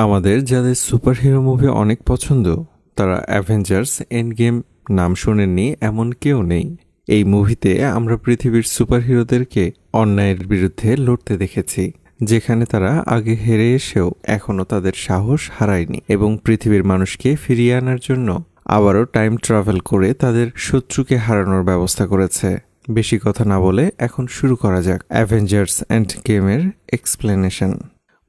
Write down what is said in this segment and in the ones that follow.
আমাদের যাদের superhero movie অনেক পছন্দ তারা অ্যাভেঞ্জার্স এন্ড গেম নাম শোনেননি এমন কেউ নেই। এই মুভিতে আমরা পৃথিবীর সুপারহিরোদেরকে অন্যায়ের বিরুদ্ধে লড়তে দেখেছি, যেখানে তারা আগে হেরে এসেও এখনও তাদের সাহস হারায়নি এবং পৃথিবীর মানুষকে ফিরিয়ে আনার জন্য আবারও টাইম ট্রাভেল করে তাদের শত্রুকে হারানোর ব্যবস্থা করেছে। বেশি কথা না বলে এখন শুরু করা যাক অ্যাভেঞ্জার্স এন্ড গেমের এক্সপ্লেনেশন।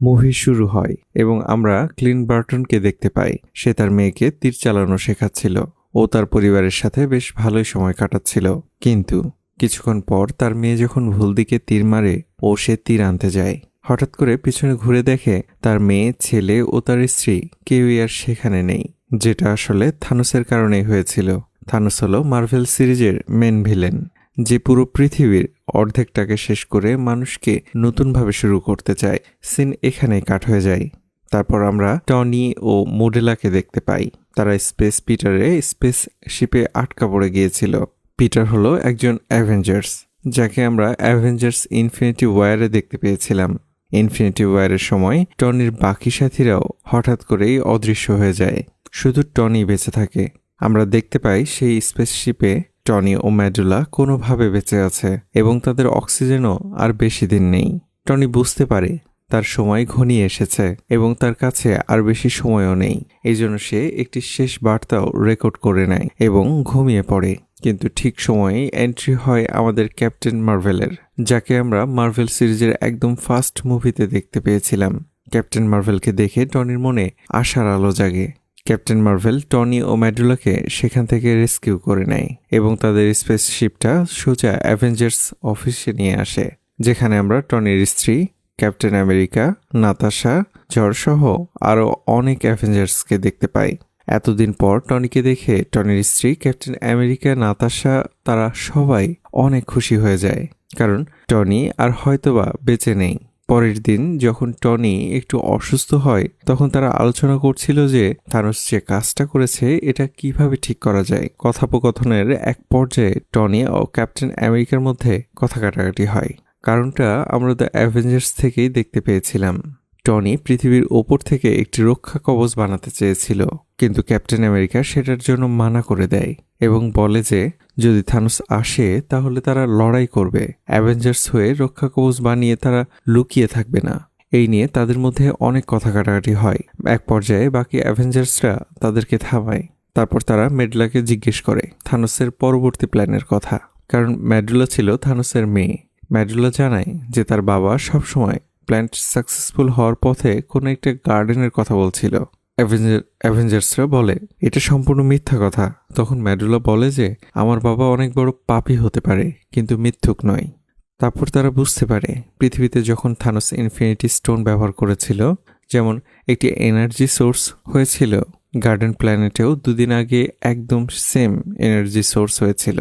মুভি শুরু হয় এবং আমরা ক্লিন বার্টনকে দেখতে পাই। সে তার মেয়েকে তীর চালানো শেখাচ্ছিল। ও তার পরিবারের সাথে বেশ ভালোই সময় কাটাচ্ছিল, কিন্তু কিছুক্ষণ পর তার মেয়ে যখন ভুল দিকে তীর মারে ও সে তীর আনতে যায়। হঠাৎ করে পিছনে ঘুরে দেখে তার মেয়ে, ছেলে ও তার স্ত্রী কেউই আর সেখানে নেই, যেটা আসলে থানোসের কারণেই হয়েছিল। থানোস হলো মার্ভেল সিরিজের মেন ভিলেন, যে পুরো পৃথিবীর অর্ধেকটাকে শেষ করে মানুষকে নতুনভাবে শুরু করতে চায়। সিন এখানেই কাট হয়ে যায়। তারপর আমরা টনি ও মোডেলাকে দেখতে পাই। তারা স্পেস পিটারে স্পেস শিপে আটকা পড়ে গিয়েছিল। পিটার হলো একজন অ্যাভেঞ্জার্স, যাকে আমরা অ্যাভেঞ্জার্স ইনফিনিটি ওয়ারে দেখতে পেয়েছিলাম। ইনফিনিটি ওয়ারের সময় টনির বাকি সাথীরাও হঠাৎ করেই অদৃশ্য হয়ে যায়, শুধু টনি বেঁচে থাকে। আমরা দেখতে পাই সেই স্পেসশিপে টনি ও ম্যাডুলা কোনোভাবে বেঁচে আছে এবং তাদের অক্সিজেনও আর বেশি দিন নেই। টনি বুঝতে পারে তার সময় ঘনিয়ে এসেছে এবং তার কাছে আর বেশি সময়ও নেই। এই জন্য সে একটি শেষ বার্তাও রেকর্ড করে নেয় এবং ঘুমিয়ে পড়ে। কিন্তু ঠিক সময়েই এন্ট্রি হয় আমাদের ক্যাপ্টেন মার্ভেলের, যাকে আমরা মার্ভেল সিরিজের একদম ফার্স্ট মুভিতে দেখতে পেয়েছিলাম। ক্যাপ্টেন মার্ভেলকে দেখে টনির মনে আশার আলো জাগে। ক্যাপ্টেন মার্ভেল টনি ও ম্যাডুলাকে সেখান থেকে রেস্কিউ করে নেয় এবং তাদের স্পেসশিপটা সোজা অ্যাভেঞ্জার্স অফিসে নিয়ে আসে, যেখানে আমরা টনির স্ত্রী, ক্যাপ্টেন আমেরিকা, নাতাশা, জর্সহ আরও অনেক অ্যাভেঞ্জার্সকে দেখতে পাই। এতদিন পর টনিকে দেখে টনির স্ত্রী, ক্যাপ্টেন আমেরিকা, নাতাশা তারা সবাই অনেক খুশি হয়ে যায়, কারণ টনি আর হয়তোবা বেঁচে নেই। পরের দিন যখন টনি একটু অসুস্থ হয়, তখন তারা আলোচনা করছিল যে থানোস যে কাজটা করেছে এটা কিভাবে ঠিক করা যায়। কথোপকথনের এক পর্যায়ে টনি ও ক্যাপ্টেন আমেরিকার মধ্যে কথা কাটাকাটি হয়। কারণটা আমরা দ্য অ্যাভেঞ্জার্স থেকেই দেখতে পেয়েছিলাম। টনি পৃথিবীর ওপর থেকে একটি রক্ষা কবচ বানাতে চেয়েছিল, কিন্তু ক্যাপ্টেন আমেরিকা সেটার জন্য মানা করে দেয় এবং বলে যে যদি থানোস আসে তাহলে তারা লড়াই করবে, অ্যাভেঞ্জার্স হয়ে রক্ষা কবচ বানিয়ে তারা লুকিয়ে থাকবে না। এই নিয়ে তাদের মধ্যে অনেক কথা কাটাকাটি হয়। এক পর্যায়ে বাকি অ্যাভেঞ্জার্সরা তাদেরকে থামায়। তারপর তারা মেডুলাকে জিজ্ঞেস করে থানোসের পরবর্তী প্ল্যানের কথা, কারণ ম্যাডুলা ছিল থানোসের মেয়ে। ম্যাডুলা জানায় যে তার বাবা সবসময় প্ল্যান সাকসেসফুল হওয়ার পথে কোনো একটা গার্ডেনের কথা বলছিল। অ্যাভেঞ্জার্সরা বলে এটা সম্পূর্ণ মিথ্যা কথা। তখন ম্যাডুলা বলে যে আমার বাবা অনেক বড় পাপী হতে পারে, কিন্তু মিথ্যুক নয়। তারপর তারা বুঝতে পারে পৃথিবীতে যখন থানোস ইনফিনিটি স্টোন ব্যবহার করেছিল, যেমন একটি এনার্জি সোর্স হয়েছিল, গার্ডেন প্ল্যানেটেও দুদিন আগে একদম সেম এনার্জি সোর্স হয়েছিল।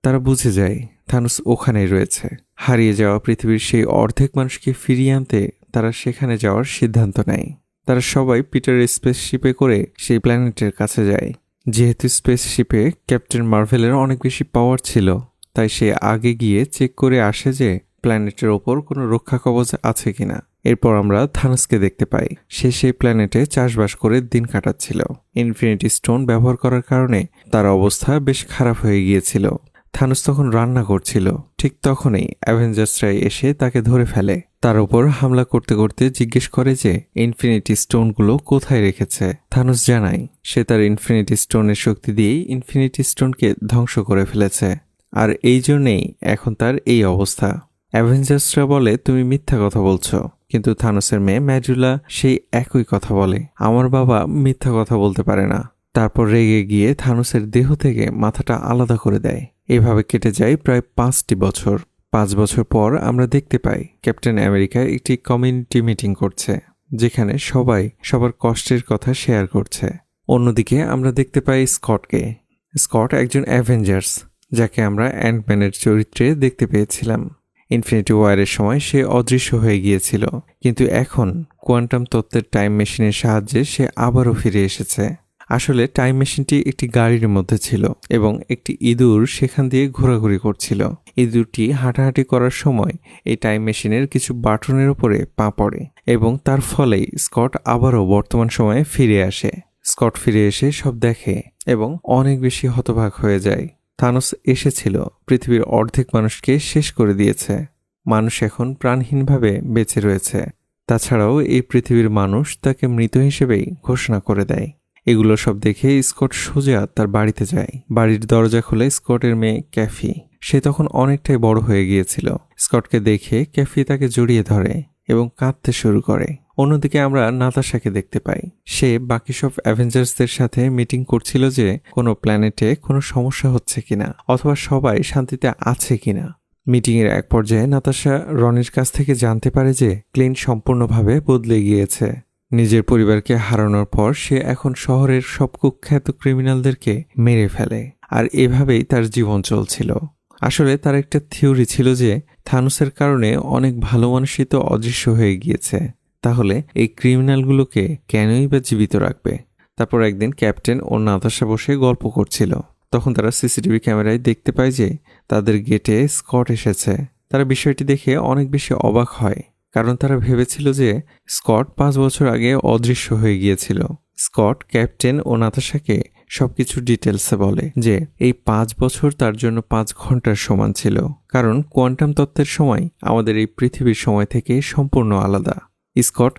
তারা বুঝে যায় থানোস ওখানেই রয়েছে। হারিয়ে যাওয়া পৃথিবীর সেই অর্ধেক মানুষকে ফিরিয়ে আনতে তারা সেখানে যাওয়ার সিদ্ধান্ত নেয়। তারা সবাই পিটারের স্পেসশিপে করে সেই প্ল্যানেটের কাছে যায়। যেহেতু স্পেসশিপে ক্যাপ্টেন মার্ভেলের অনেক বেশি পাওয়ার ছিল, তাই সে আগে গিয়ে চেক করে আসে যে প্ল্যানেটের ওপর কোনো রক্ষা কবচ আছে কিনা। এরপর আমরা থানোসকে দেখতে পাই। সে সেই প্ল্যানেটে চাষবাস করে দিন কাটাচ্ছিল। ইনফিনিটি স্টোন ব্যবহার করার কারণে তার অবস্থা বেশ খারাপ হয়ে গিয়েছিল। থানোস তখন রান্না করছিল। ঠিক তখনই অ্যাভেঞ্জার্সরাই এসে তাকে ধরে ফেলে। তার উপর হামলা করতে করতে জিজ্ঞেস করে যে ইনফিনিটি স্টোনগুলো কোথায় রেখেছে। থানোস জানায় সে তার ইনফিনিটি স্টোনের শক্তি দিয়েই ইনফিনিটি স্টোনকে ধ্বংস করে ফেলেছে, আর এই জন্যেই এখন তার এই অবস্থা। অ্যাভেঞ্জার্সরা বলে তুমি মিথ্যা কথা বলছো, কিন্তু থানোসের মেয়ে ম্যাডুলা সেই একই কথা বলে, আমার বাবা মিথ্যা কথা বলতে পারে না। তারপর রেগে গিয়ে থানোসের দেহ থেকে মাথাটা আলাদা করে দেয়। এভাবে কেটে যায় প্রায় 5টি বছর। 5 বছর পর আমরা দেখতে পাই ক্যাপ্টেন আমেরিকা একটি কমিউনিটি মিটিং করছে, যেখানে সবাই সবার কষ্টের কথা শেয়ার করছে। অন্যদিকে আমরা দেখতে পাই স্কটকে। স্কট একজন অ্যাভেঞ্জার্স, যাকে আমরা অ্যান্টম্যানের চরিত্রে দেখতে পেয়েছিলাম। ইনফিনিটি ওয়ারের সময় সে অদৃশ্য হয়ে গিয়েছিল, কিন্তু এখন কোয়ান্টাম তত্ত্বের টাইম মেশিনের সাহায্যে সে আবারও ফিরে এসেছে। আসলে টাইম মেশিনটি একটি গাড়ির মধ্যে ছিল এবং একটি ইঁদুর সেখান দিয়ে ঘোরাঘুরি করছিল। ইঁদুরটি হাঁটাহাঁটি করার সময় এই টাইম মেশিনের কিছু বাটনের উপরে পা পড়ে এবং তার ফলেই স্কট আবারও বর্তমান সময়ে ফিরে আসে। স্কট ফিরে এসে সব দেখে এবং অনেক বেশি হতবাক হয়ে যায়। থানোস এসেছিল, পৃথিবীর অর্ধেক মানুষকে শেষ করে দিয়েছে। মানুষ এখন প্রাণহীনভাবে বেঁচে রয়েছে। তাছাড়াও এই পৃথিবীর মানুষ তাকে মৃত হিসেবেই ঘোষণা করে দেয়। এগুলো সব দেখে স্কট সোজা তার বাড়িতে যায়। বাড়ির দরজা খুলে স্কটের মেয়ে ক্যাফি, সে তখন অনেকটাই বড় হয়ে গিয়েছিল। স্কটকে দেখে ক্যাফি তাকে জড়িয়ে ধরে এবং কাঁদতে শুরু করে। অন্যদিকে আমরা নাতাশাকে দেখতে পাই। সে বাকি সব অ্যাভেঞ্জার্সদের সাথে মিটিং করছিল যে কোনো প্ল্যানেটে কোনো সমস্যা হচ্ছে কিনা অথবা সবাই শান্তিতে আছে কিনা। মিটিংয়ের এক পর্যায়ে নাতাশা রনির কাছ থেকে জানতে পারে যে ক্লিন সম্পূর্ণভাবে বদলে গিয়েছে। নিজের পরিবারকে হারানোর পর সে এখন শহরের সব কুখ্যাত ক্রিমিনালদেরকে মেরে ফেলে, আর এভাবেই তার জীবন চলছিল। আসলে তার একটা থিওরি ছিল যে থানোসের কারণে অনেক ভালো মানুষই তো অদৃশ্য হয়ে গিয়েছে, তাহলে এই ক্রিমিনালগুলোকে কেনই বা জীবিত রাখবে। তারপর একদিন ক্যাপ্টেন ও নাতাশা বসে গল্প করছিল। তখন তারা সিসিটিভি ক্যামেরায় দেখতে পায় যে তাদের গেটে স্কট এসেছে। তারা বিষয়টি দেখে অনেক বেশি অবাক হয়, কারণ তারা ভেবেছিল যে স্কট 5 বছর আগে অদৃশ্য হয়ে গিয়েছিল। স্কট ক্যাপ্টেন ও নাতাশাকে সবকিছু ডিটেলসে বলে যে এই 5 বছর তার জন্য 5 ঘন্টার সমান ছিল, কারণ কোয়ান্টাম তত্ত্বের সময় আমাদের এই পৃথিবীর সময় থেকে সম্পূর্ণ আলাদা। স্কট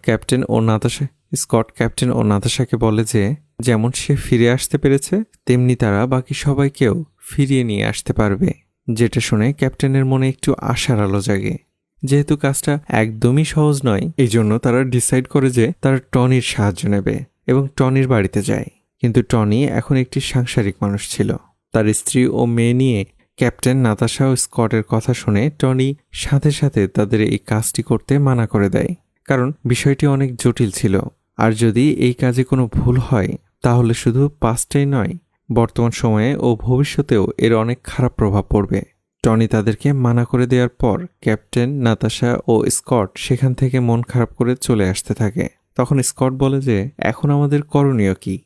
ক্যাপ্টেন ও নাতাশাকে বলে যে যেমন সে ফিরে আসতে পেরেছে তেমনি তারা বাকি সবাইকেও ফিরিয়ে নিয়ে আসতে পারবে। যেটা শুনে ক্যাপ্টেনের মনে একটু আশার আলো জাগে। যেহেতু কাজটা একদমই সহজ নয়, এই জন্য তারা ডিসাইড করে যে তারা টনির সাহায্য নেবে এবং টনির বাড়িতে যায়। কিন্তু টনি এখন একটি সাংসারিক মানুষ ছিল। তার স্ত্রী ও মেয়ে নিয়ে ক্যাপ্টেন, নাতাশা ও স্কটের কথা শুনে টনি সাথে সাথে তাদের এই কাজটি করতে মানা করে দেয়, কারণ বিষয়টি অনেক জটিল ছিল। আর যদি এই কাজে কোনো ভুল হয় তাহলে শুধু পাস্টেই নয়, বর্তমান সময়ে ও ভবিষ্যতেও এর অনেক খারাপ প্রভাব পড়বে। টনি তাদেরকে মানা করে দেওয়ার পর ক্যাপ্টেন, নাতাশা ও স্কট সেখান থেকে মন খারাপ করে চলে আসতে থাকে। তখন স্কট বলে যে এখন আমাদের করণীয় কি?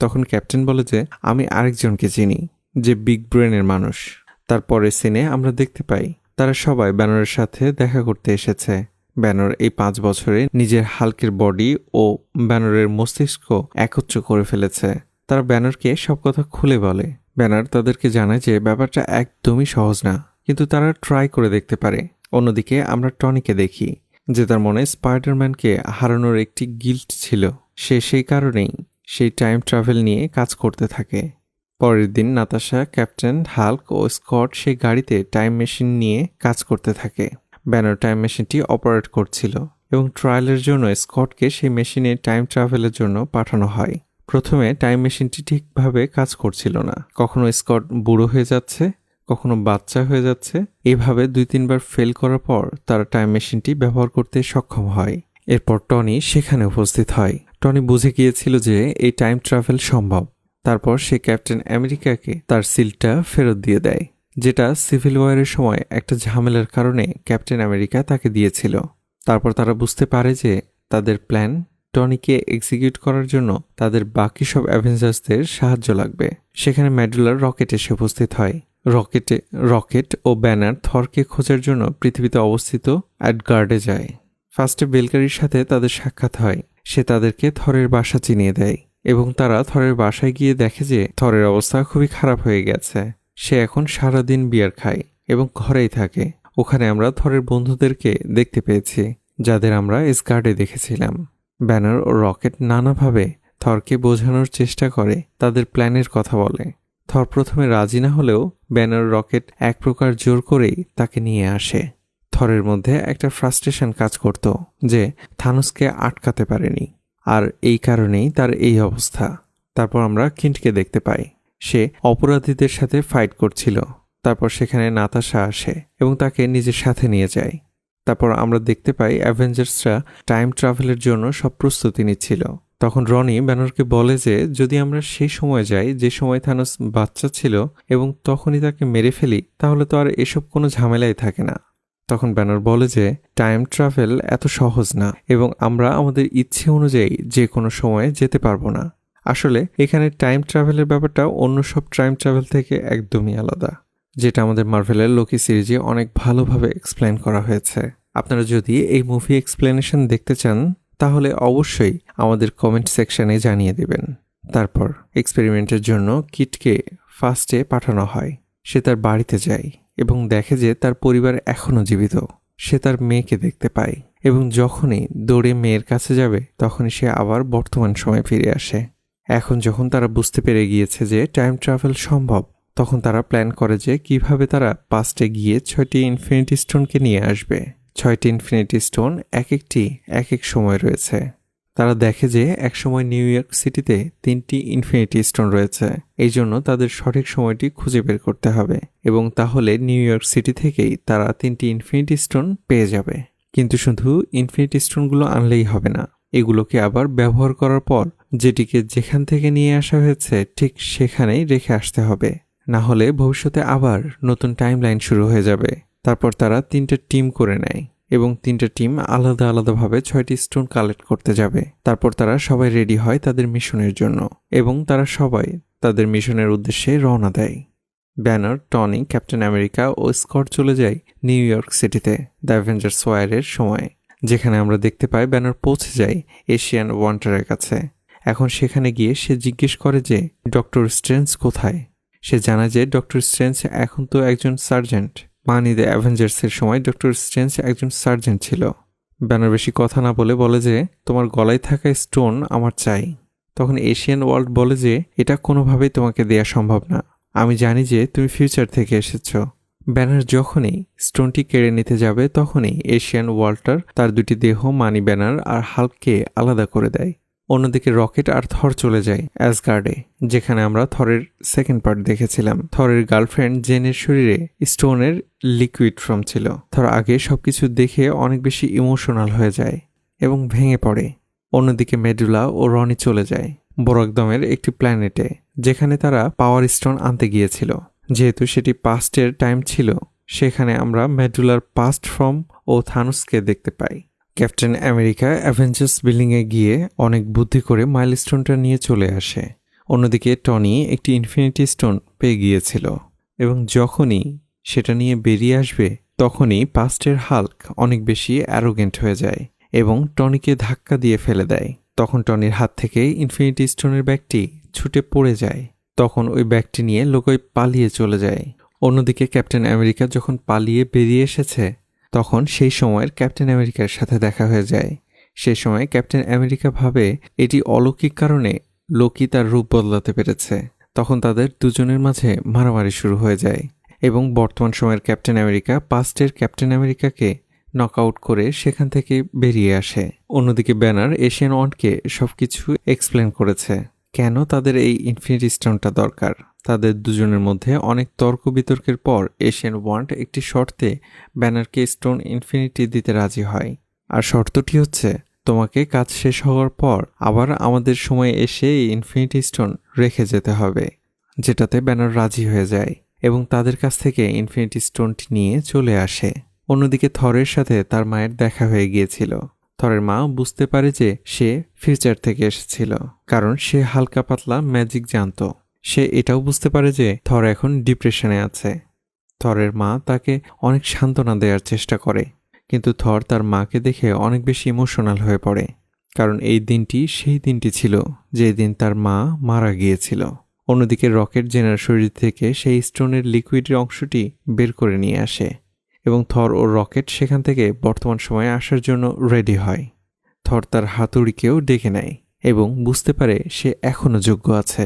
তখন ক্যাপ্টেন বলে যে আমি আরেকজনকে চিনি, যে বিগ ব্রেনের মানুষ। তারপরে সিনে আমরা দেখতে পাই তারা সবাই ব্যানারের সাথে দেখা করতে এসেছে। ব্যানার এই 5 বছরে নিজের হাল্কের বডি ও ব্যানারের মস্তিষ্ক একত্র করে ফেলেছে। তারা ব্যানারকে সব কথা খুলে বলে। ব্যানার তাদেরকে জানায় যে ব্যাপারটা একদমই সহজ না, কিন্তু তারা ট্রাই করে দেখতে পারে। অন্যদিকে আমরা টনিকে দেখি যে তার মনে স্পাইডারম্যানকে হারানোর একটি গিল্ট ছিল। সে সেই কারণেই সেই টাইম ট্রাভেল নিয়ে কাজ করতে থাকে। পরের দিন নাতাশা, ক্যাপ্টেন, হাল্ক ও স্কট সেই গাড়িতে টাইম মেশিন নিয়ে কাজ করতে থাকে। ব্যানার টাইম মেশিনটি অপারেট করছিল এবং ট্রায়ালের জন্য স্কটকে সেই মেশিনে টাইম ট্রাভেলের জন্য পাঠানো হয়। প্রথমে টাইম মেশিনটি ঠিকভাবে কাজ করছিল না। কখনো স্কট বুড়ো হয়ে যাচ্ছে, কখনো বাচ্চা হয়ে যাচ্ছে। এভাবে 2-3 বার ফেল করার পর তারা টাইম মেশিনটি ব্যবহার করতে সক্ষম হয়। এরপর টনি সেখানে উপস্থিত হয়। টনি বুঝে গিয়েছিল যে এই টাইম ট্রাভেল সম্ভব। তারপর সে ক্যাপ্টেন আমেরিকাকে তার সিলটা ফেরত দিয়ে দেয়, যেটা সিভিল ওয়ারের সময় একটা ঝামেলার কারণে ক্যাপ্টেন আমেরিকা তাকে দিয়েছিল। তারপর তারা বুঝতে পারে যে তাদের প্ল্যান টনিকে এক্সিকিউট করার জন্য তাদের বাকি সব অ্যাভেঞ্জার্সদের সাহায্য লাগবে। সেখানে ম্যাডুলার রকেট এসে উপস্থিত হয়। রকেট ও ব্যানার থরকে খোঁজার জন্য পৃথিবীতে অবস্থিত অ্যাডগার্ডে যায়। ফার্স্টে বেলকারির সাথে তাদের সাক্ষাৎ হয়। সে তাদেরকে থরের বাসা চিনিয়ে দেয় এবং তারা থরের বাসায় গিয়ে দেখে যে থরের অবস্থা খুবই খারাপ হয়ে গেছে। সে এখন সারাদিন বিয়ার খায় এবং ঘরেই থাকে। ওখানে আমরা থরের বন্ধুদেরকে দেখতে পেয়েছি, যাদের আমরা এসগার্ডে দেখেছিলাম। ব্যানার ও রকেট নানাভাবে থরকে বোঝানোর চেষ্টা করে, তাদের প্ল্যানের কথা বলে। থর প্রথমে রাজি না হলেও ব্যানার রকেট এক প্রকার জোর করেই তাকে নিয়ে আসে। থরের মধ্যে একটা ফ্রাস্ট্রেশন কাজ করত যে থানোসকে আটকাতে পারেনি, আর এই কারণেই তার এই অবস্থা। তারপর আমরা কিন্টকে দেখতে পাই। সে অপরাধীদের সাথে ফাইট করছিল। তারপর সেখানে নাতাশা আসে এবং তাকে নিজের সাথে নিয়ে যায়। তারপর আমরা দেখতে পাই অ্যাভেঞ্জার্সরা টাইম ট্রাভেলের জন্য সব প্রস্তুতি নিচ্ছিল। তখন রনি ব্যানারকে বলে যে যদি আমরা সেই সময় যাই যে সময় থানোস বাচ্চা ছিল এবং তখনই তাকে মেরে ফেলি, তাহলে তো আর এসব কোনো ঝামেলাই থাকে না। তখন ব্যানার বলে যে টাইম ট্রাভেল এত সহজ না এবং আমরা আমাদের ইচ্ছে অনুযায়ী যে কোনো সময়ে যেতে পারবো না। আসলে এখানে টাইম ট্রাভেলের ব্যাপারটা অন্য সব টাইম ট্রাভেল থেকে একদমই আলাদা, যেটা আমাদের মার্ভেলের লোকি সিরিজে অনেক ভালোভাবে এক্সপ্লেন করা হয়েছে। আপনারা যদি এই মুভি এক্সপ্লেনেশন দেখতে চান তাহলে অবশ্যই আমাদের কমেন্ট সেকশনে জানিয়ে দেবেন। তারপর এক্সপেরিমেন্টের জন্য কিটকে ফার্স্টে পাঠানো হয়। সে তার বাড়িতে যায় এবং দেখে যে তার পরিবার এখনও জীবিত। সে তার মেয়েকে দেখতে পায় এবং যখনই দৌড়ে মেয়ের কাছে যাবে তখনই সে আবার বর্তমান সময়ে ফিরে আসে। এখন যখন তারা বুঝতে পেরে গিয়েছে যে টাইম ট্রাভেল সম্ভব, তখন তারা প্ল্যান করে যে কিভাবে তারা পাস্টে গিয়ে 6টি ইনফিনিটি স্টোনকে নিয়ে আসবে। 6টি ইনফিনিটি স্টোন এক এক সময় রয়েছে। তারা দেখে যে একসময় নিউ ইয়র্ক সিটিতে 3টি ইনফিনিটি স্টোন রয়েছে, এই জন্য তাদের সঠিক সময়টি খুঁজে বের করতে হবে এবং তাহলে নিউ ইয়র্ক সিটি থেকেই তারা 3টি ইনফিনিটি স্টোন পেয়ে যাবে। কিন্তু শুধু ইনফিনিটি স্টোনগুলো আনলেই হবে না, এগুলোকে আবার ব্যবহার করার পর যেটিকে যেখান থেকে নিয়ে আসা হয়েছে ঠিক সেখানেই রেখে আসতে হবে, না হলে ভবিষ্যতে আবার নতুন টাইমলাইন শুরু হয়ে যাবে। তারপর তারা 3টা টিম করে নেয় এবং 3টা টিম আলাদা আলাদাভাবে 6টি স্টোন কালেক্ট করতে যাবে। তারপর তারা সবাই রেডি হয় তাদের মিশনের জন্য এবং তারা সবাই তাদের মিশনের উদ্দেশ্যে রওনা দেয়। ব্যানার, টনি, ক্যাপ্টেন আমেরিকা ও স্কট চলে যায় নিউ ইয়র্ক সিটিতে দ্য অ্যাভেঞ্জার্স ওয়ারের সময়, যেখানে আমরা দেখতে পাই ব্যানার পৌঁছে যায় এশিয়ান ওয়ান্টারের কাছে। এখন সেখানে গিয়ে সে জিজ্ঞেস করে যে ডক্টর স্ট্রেঞ্জ কোথায়। সে জানায় যে ডক্টর স্ট্রেঞ্জ এখন তো একজন সার্জেন্ট, মানি দ্য অ্যাভেঞ্জার্সের সময় ডক্টর স্ট্রেঞ্জ একজন সার্জেন্ট ছিল। ব্যানার বেশি কথা না বলে যে তোমার গলায় থাকা স্টোন আমার চাই। তখন এশিয়ান ওয়ার্ল্ড বলে যে এটা কোনোভাবেই তোমাকে দেয়া সম্ভব না, আমি জানি যে তুমি ফিউচার থেকে এসেছ। ব্যানার যখনই স্টোনটি কেড়ে নিতে যাবে তখনই এশিয়ান ওয়ার্ল্ডার তার 2টি দেহ মানি ব্যানার আর হাল্ককে আলাদা করে দেয়। অন্যদিকে রকেট আর থর চলে যায় অ্যাসগার্ডে, যেখানে আমরা থরের সেকেন্ড পার্ট দেখেছিলাম। থরের গার্লফ্রেন্ড জেনের শরীরে স্টোনের লিকুইড ফর্ম ছিল। থর আগে সবকিছু দেখে অনেক বেশি ইমোশনাল হয়ে যায় এবং ভেঙে পড়ে। অন্যদিকে মেডুলা ও রনি চলে যায় বরকদমের একটি প্ল্যানেটে, যেখানে তারা পাওয়ার স্টোন আনতে গিয়েছিল। যেহেতু সেটি পাস্টের টাইম ছিল, সেখানে আমরা মেডুলার পাস্ট ফর্ম ও থানুসকে দেখতে পাই। ক্যাপ্টেন আমেরিকা অ্যাভেঞ্জার্স বিল্ডিংয়ে গিয়ে অনেক বুদ্ধি করে মাইলস্টোনটা নিয়ে চলে আসে। অন্যদিকে টনি একটি ইনফিনিটি স্টোন পেয়ে গিয়েছিল এবং যখনই সেটা নিয়ে বেরিয়ে আসবে তখনই পাস্টের হাল্ক অনেক বেশি অ্যারোগেন্ট হয়ে যায় এবং টনিকে ধাক্কা দিয়ে ফেলে দেয়। তখন টনির হাত থেকে ইনফিনিটি স্টোনের ব্যাগটি ছুটে পড়ে যায়। তখন ওই ব্যাগটি নিয়ে লোকই পালিয়ে চলে যায়। অন্যদিকে ক্যাপ্টেন আমেরিকা যখন পালিয়ে বেরিয়ে এসেছে তখন সেই সময়ের ক্যাপ্টেন আমেরিকার সাথে দেখা হয়ে যায়। সেই সময় ক্যাপ্টেন আমেরিকা ভাবে এটি অলৌকিক কারণে লোকি তার রূপ বদলাতে পেরেছে। তখন তাদের দুজনের মাঝে মারামারি শুরু হয়ে যায় এবং বর্তমান সময়ের ক্যাপ্টেন আমেরিকা পাস্টের ক্যাপ্টেন আমেরিকাকে নকআউট করে সেখান থেকে বেরিয়ে আসে। অন্যদিকে ব্যানার এশিয়ান ওয়ান্ডকে সবকিছু এক্সপ্লেন করেছে কেন তাদের এই ইনফিনিটি স্টোনটা দরকার। তাদের দুজনের মধ্যে অনেক তর্ক বিতর্কের পর এশিয়ান ওয়ান্ড একটি শর্তে ব্যানারকে স্টোন ইনফিনিটি দিতে রাজি হয়। আর শর্তটি হচ্ছে তোমাকে কাজ শেষ হওয়ার পর আবার আমাদের সময় এসে এই ইনফিনিটি স্টোন রেখে যেতে হবে, যেটাতে ব্যানার রাজি হয়ে যায় এবং তাদের কাছ থেকে ইনফিনিটি স্টোনটি নিয়ে চলে আসে। অন্যদিকে থরের সাথে তার মায়ের দেখা হয়ে গিয়েছিল। থরের মা বুঝতে পারে যে সে ফিউচার থেকে এসেছিল, কারণ সে হালকা পাতলা ম্যাজিক জানত। সে এটাও বুঝতে পারে যে থর এখন ডিপ্রেশনে আছে। থরের মা তাকে অনেক সান্ত্বনা দেওয়ার চেষ্টা করে, কিন্তু থর তার মাকে দেখে অনেক বেশি ইমোশনাল হয়ে পড়ে, কারণ এই দিনটি সেই দিনটি ছিল যে দিন তার মা মারা গিয়েছিল। অন্যদিকে রকেট জেনার শরীর থেকে সেই স্টোনের লিকুইডের অংশটি বের করে নিয়ে আসে এবং থর ও রকেট সেখান থেকে বর্তমান সময়ে আসার জন্য রেডি হয়। থর তার হাতুড়িকেও ডেকে নেয় এবং বুঝতে পারে সে এখনও যোগ্য আছে।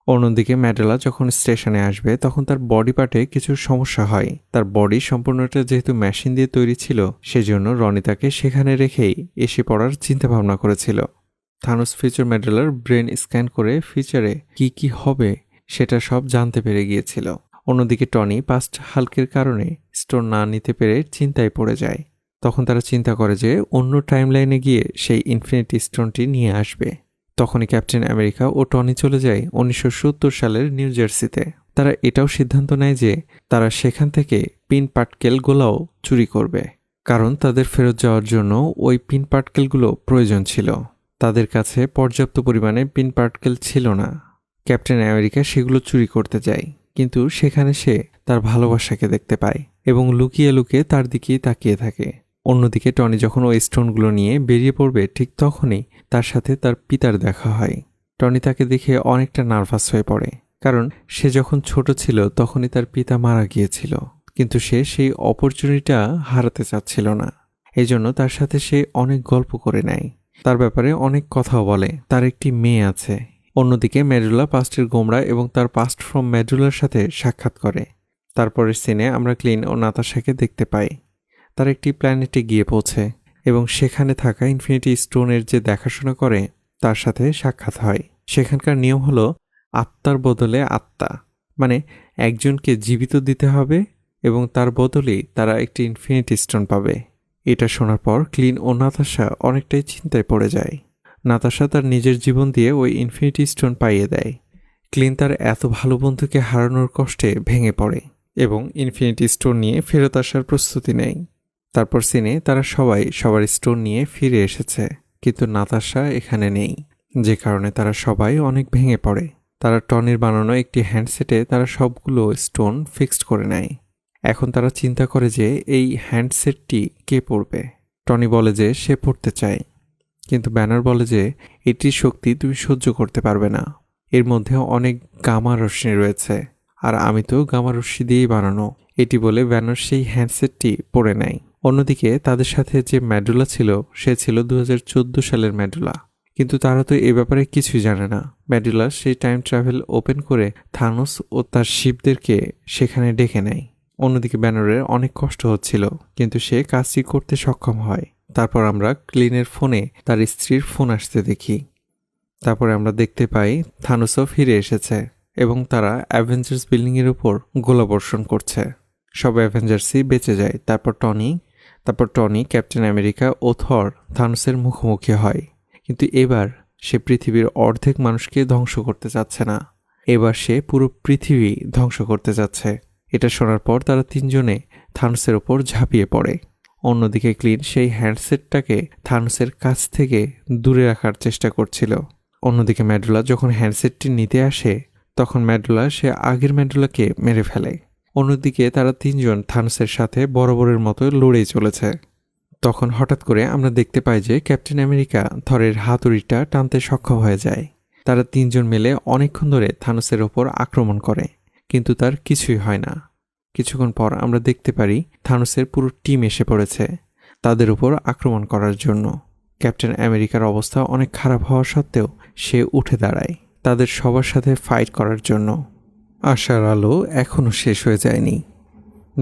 অন্যদিকে ম্যাডেলা যখন স্টেশনে আসবে তখন তার বডি পার্টে কিছু সমস্যা হয়। তার বডি সম্পূর্ণটা যেহেতু মেশিন দিয়ে তৈরি ছিল, সেজন্য রনি তাকে সেখানে রেখেই এসে পড়ার চিন্তাভাবনা করেছিল। থানোস ফিউচার ম্যাডেলার ব্রেন স্ক্যান করে ফিউচারে কি হবে সেটা সব জানতে পেরে গিয়েছিল। অন্যদিকে টনি পাস্ট হাল্কের কারণে স্টোন না নিতে পেরে চিন্তায় পড়ে যায়। তখন তারা চিন্তা করে যে অন্য টাইমলাইনে গিয়ে সেই ইনফিনিটি স্টোনটি নিয়ে আসবে। তখনই ক্যাপ্টেন আমেরিকা ও টনি চলে যায় 1970 সালের নিউ জার্সিতে। তারা এটাও সিদ্ধান্ত নেয় যে তারা সেখান থেকে পিন পার্টিকেলগুলোও চুরি করবে, কারণ তাদের ফেরত যাওয়ার জন্য ওই পিন পার্টিকেলগুলো প্রয়োজন ছিল। তাদের কাছে পর্যাপ্ত পরিমাণে পিন পার্টিকেল ছিল না। ক্যাপ্টেন আমেরিকা সেগুলো চুরি করতে যায়, কিন্তু সেখানে সে তার ভালোবাসাকে দেখতে পায় এবং লুকিয়ে লুকিয়ে তার দিকেই তাকিয়ে থাকে। অন্যদিকে টনি যখন ওই স্টোনগুলো নিয়ে বেরিয়ে পড়বে, ঠিক তখনই তার সাথে তার পিতার দেখা হয়। টনি তাকে দেখে অনেকটা নার্ভাস হয়ে পড়ে, কারণ সে যখন ছোট ছিল তখনই তার পিতা মারা গিয়েছিল, কিন্তু সে সেই অপরচুনিটিটা হারাতে চাচ্ছিল না। এই জন্য তার সাথে সে অনেক গল্প করে নেয়, তার ব্যাপারে অনেক কথাও বলে। তার একটি মেয়ে আছে। অন্যদিকে মেডুলা পাস্টের গোমরা এবং তার পাস্ট ফ্রম মেডুলার সাথে সাক্ষাৎ করে। তারপরের সিনে আমরা ক্লিন ও নাতাশাকে দেখতে পাই। তার একটি প্ল্যানেটে গিয়ে পৌঁছে এবং সেখানে থাকা ইনফিনিটি স্টোনের যে দেখাশোনা করে তার সাথে সাক্ষাৎ হয়। সেখানকার নিয়ম হলো আত্মার বদলে আত্মা, মানে একজনকে জীবিত দিতে হবে এবং তার বদলেই তারা একটি ইনফিনিটি স্টোন পাবে। এটা শোনার পর ক্লিন ও নাতাশা অনেকটাই চিন্তায় পড়ে যায়। নাতাশা তার নিজের জীবন দিয়ে ওই ইনফিনিটি স্টোন পাইয়ে দেয়। ক্লিন তার এত ভালো বন্ধুকে হারানোর কষ্টে ভেঙে পড়ে এবং ইনফিনিটি স্টোন নিয়ে ফেরত আসার প্রস্তুতি নেয়। তারপর সিনে তারা সবাই সবার স্টোন নিয়ে ফিরে এসেছে, কিন্তু নাতাশা এখানে নেই, যে কারণে তারা সবাই অনেক ভেঙে পড়ে। তারা টনির বানানো একটি হ্যান্ডসেটে তারা সবগুলো স্টোন ফিক্সড করে নেয়। এখন তারা চিন্তা করে যে এই হ্যান্ডসেটটি কে পড়বে। টনি বলে যে সে পড়তে চায়, কিন্তু ব্যানার বলে যে এটির শক্তি তুমি সহ্য করতে পারবে না, এর মধ্যে অনেক গামা রশ্মি রয়েছে, আর আমি তো গামা রশ্মি দিয়েই বানানো। এটি বলে ব্যানার সেই হ্যান্ডসেটটি পরে নেয়। অন্যদিকে তাদের সাথে যে ম্যাডুলা ছিল সে ছিল 2014 সালের ম্যাডুলা, কিন্তু তারা তো এ ব্যাপারে কিছুই জানে না। ম্যাডুলা সেই টাইম ট্রাভেল ওপেন করে থানোস ও তার শিপদেরকে সেখানে ডেকে নেয়। অন্যদিকে ব্যানারের অনেক কষ্ট হচ্ছিল, কিন্তু সে কাজটি করতে সক্ষম হয়। তারপর আমরা ক্লিনের ফোনে তার স্ত্রীর ফোন আসতে দেখি। তারপরে আমরা দেখতে পাই থানোসও ফিরে এসেছে এবং তারা অ্যাভেঞ্জার্স বিল্ডিংয়ের উপর গোলাবর্ষণ করছে। সব অ্যাভেঞ্জার্সই বেঁচে যায়। তারপর টনি, ক্যাপ্টেন আমেরিকা ও থর থানোসের মুখোমুখি হয়, কিন্তু এবার সে পৃথিবীর অর্ধেক মানুষকে ধ্বংস করতে চাচ্ছে না, এবার সে পুরো পৃথিবী ধ্বংস করতে যাচ্ছে। এটা শোনার পর তারা তিনজনে থানোসের ওপর ঝাঁপিয়ে পড়ে। অন্যদিকে ক্লিন সেই হ্যান্ডসেটটাকে থানোসের কাছ থেকে দূরে রাখার চেষ্টা করছিল। অন্যদিকে ম্যাডুলা যখন হ্যান্ডসেটটি নিতে আসে তখন ম্যাডুলা সে আগের ম্যাডুলাকে মেরে ফেলে। অন্যদিকে তারা তিনজন থানোসের সাথে বরাবরের মতো লড়েই চলেছে। তখন হঠাৎ করে আমরা দেখতে পাই যে ক্যাপ্টেন আমেরিকা থরের হাতুড়িটা টানতে সক্ষম হয়ে যায়। তারা তিনজন মিলে অনেকক্ষণ ধরে থানোসের ওপর আক্রমণ করে, কিন্তু তার কিছুই হয় না। কিছুক্ষণ পর আমরা দেখতে পারি থানোসের পুরো টিম এসে পড়েছে তাদের উপর আক্রমণ করার জন্য। ক্যাপ্টেন আমেরিকার অবস্থা অনেক খারাপ হওয়া সত্ত্বেও সে উঠে দাঁড়ায় তাদের সবার সাথে ফাইট করার জন্য। আশার আলো এখনও শেষ হয়ে যায়নি।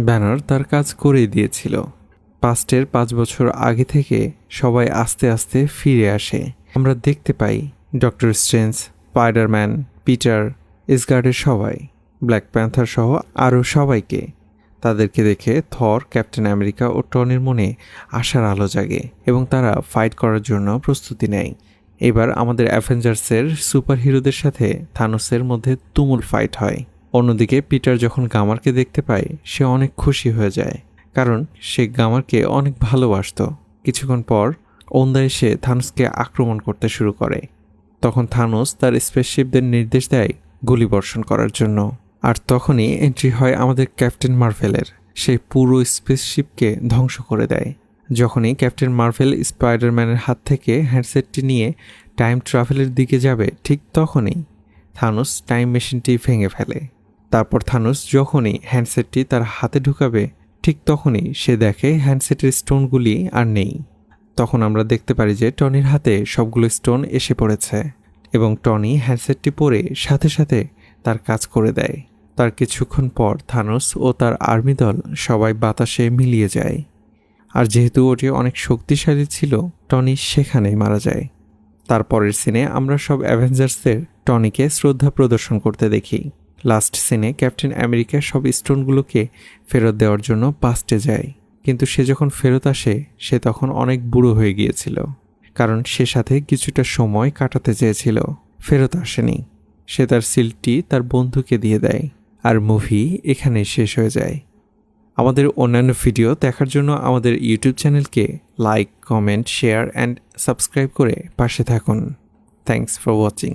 ব্যানার তার কাজ করেই দিয়েছিল। পাস্টের 5 বছর আগে থেকে সবাই আস্তে আস্তে ফিরে আসে। আমরা দেখতে পাই ডক্টর স্ট্রেঞ্জ, স্পাইডারম্যান, পিটার, এসগার্ডের সবাই, ব্ল্যাক প্যান্থার সহ আরও সবাইকে। তাদেরকে দেখে থর, ক্যাপ্টেন আমেরিকা ও টনির মনে আশার আলো জাগে এবং তারা ফাইট করার জন্য প্রস্তুতি নেয়। এবার আমাদের অ্যাভেঞ্জার্সের সুপার হিরোদের সাথে থানোসের মধ্যে তুমুল ফাইট হয়। অন্যদিকে পিটার যখন গামারকে দেখতে পায় সে অনেক খুশি হয়ে যায়, কারণ সে গামারকে অনেক ভালোবাসত। কিছুক্ষণ পর ওন্দা এসে থানোসকে আক্রমণ করতে শুরু করে। তখন থানোস তার স্পেসশিপদের নির্দেশ দেয় গুলিবর্ষণ করার জন্য, আর তখনই এন্ট্রি হয় আমাদের ক্যাপ্টেন মার্ভেলের। সেই পুরো স্পেসশিপকে ধ্বংস করে দেয়। যখনই ক্যাপ্টেন মার্ভেল স্পাইডারম্যানের হাত থেকে হ্যান্ডসেটটি নিয়ে টাইম ট্রাভেলের দিকে যাবে, ঠিক তখনই থানোস টাইম মেশিনটি ভেঙে ফেলে। তারপর থানোস যখনই হ্যান্ডসেটটি তার হাতে ঢুকাবে, ঠিক তখনই সে দেখে হ্যান্ডসেটের স্টোনগুলি আর নেই। তখন আমরা দেখতে পারি যে টনির হাতে সবগুলো স্টোন এসে পড়েছে এবং টনি হ্যান্ডসেটটি পরে সাথে সাথে তার কাজ করে দেয়। তার কিছুক্ষণ পর থানোস ও তার আর্মি দল সবাই বাতাসে মিলিয়ে যায়, আর যেহেতু ওটি অনেক শক্তিশালী ছিল টনি সেখানেই মারা যায়। তারপরের সিনে আমরা সব অ্যাভেঞ্জার্সদের টনিকে শ্রদ্ধা প্রদর্শন করতে দেখি। লাস্ট সিনে ক্যাপ্টেন আমেরিকা সব স্টোনগুলোকে ফেরত দেওয়ার জন্য পাস্টে যায়, কিন্তু সে যখন ফেরত আসে সে তখন অনেক বুড়ো হয়ে গিয়েছিল, কারণ সে সাথে কিছুটা সময় কাটাতে চেয়েছিল। ফেরত আসেনি। সে তার সিলটি তার বন্ধুকে দিয়ে দেয়, আর মুভি এখানেই শেষ হয়ে যায়। আমাদের অন্যান্য ভিডিও দেখার জন্য আমাদের ইউটিউব চ্যানেলকে like, comment, share and subscribe করে পাশে থাকুন। Thanks for watching.